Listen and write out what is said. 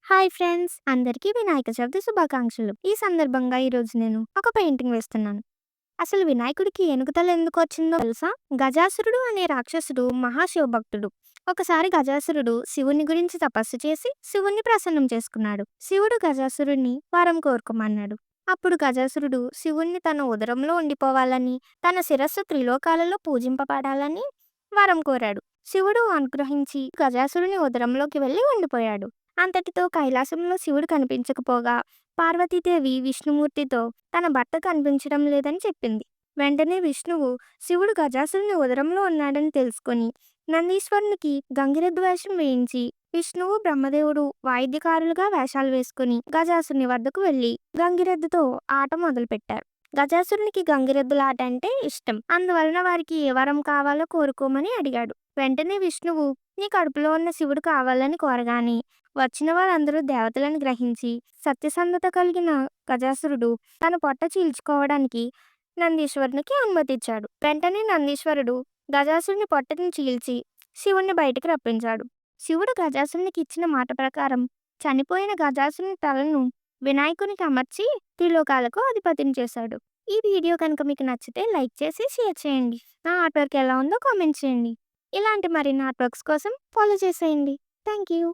Hi friends, అందరికీ వినాయక చవితి శుభాకాంక్షలు. ఈ సందర్భంగా ఈరోజు నేను ఒక పెయింటింగ్ వేస్తున్నాను. అసలు వినాయకుడికి ఏనుగుతల ఎందుకు వచ్చిందో తెలుసా? గజాసురుడు అనే రాక్షసుడు మహాశివభక్తుడు. ఒకసారి గజాసురుడు శివుని గురించి తపస్సు చేసి శివుణ్ణి ప్రసన్నం చేసుకున్నాడు. శివుడు గజాసురుడిని వరం కోరుకోమన్నాడు. అప్పుడు గజాసురుడు శివుణ్ణి తన ఉదరంలో ఉండిపోవాలని, తన శిరస్సు త్రిలోకాలలో పూజింపబడాలని వరం కోరాడు. శివుడు అనుగ్రహించి గజాసురుని ఉదరంలోకి వెళ్లి ఉండిపోయాడు. అంతటితో కైలాసంలో శివుడు కనిపించకపోగా పార్వతీదేవి విష్ణుమూర్తితో తన భర్త కనిపించడం లేదని చెప్పింది. వెంటనే విష్ణువు శివుడు గజాసురుని ఉదరంలో ఉన్నాడని తెలుసుకొని నందీశ్వరునికి గంగిరెద్దు వేషం వేయించి విష్ణువు బ్రహ్మదేవుడు వాయిద్యకారులుగా వేషాలు వేసుకుని గజాసురుని వద్దకు వెళ్లి గంగిరెద్దుతో ఆట మొదలుపెట్టారు. గజాసురునికి గంగిరెద్దుల ఆట అంటే ఇష్టం. అందువలన వారికి ఏ వరం కావాలో కోరుకోమని అడిగాడు. వెంటనే విష్ణువు నీ కడుపులో ఉన్న శివుడు కావాలని కోరగానే వచ్చిన వారందరూ దేవతలను గ్రహించి సత్యసంధత కలిగిన గజాసురుడు తన పొట్ట చీల్చుకోవడానికి నందీశ్వరునికి అనుమతిచ్చాడు. వెంటనే నందీశ్వరుడు గజాసురుని పొట్టని చీల్చి శివుణ్ణి బయటికి రప్పించాడు. శివుడు గజాసురునికి ఇచ్చిన మాట ప్రకారం చనిపోయిన గజాసురుని తలను వినాయకునికి అమర్చి త్రిలోకాలకు అధిపతిని చేశాడు. ఈ వీడియో కనుక మీకు నచ్చితే లైక్ చేసి షేర్ చేయండి. నా ఆర్ట్ వర్క్ ఎలా ఉందో కామెంట్ చేయండి. ఇలాంటి మరిన్ని ఆర్ట్ వర్క్స్ కోసం ఫాలో చేసేయండి. Thank you.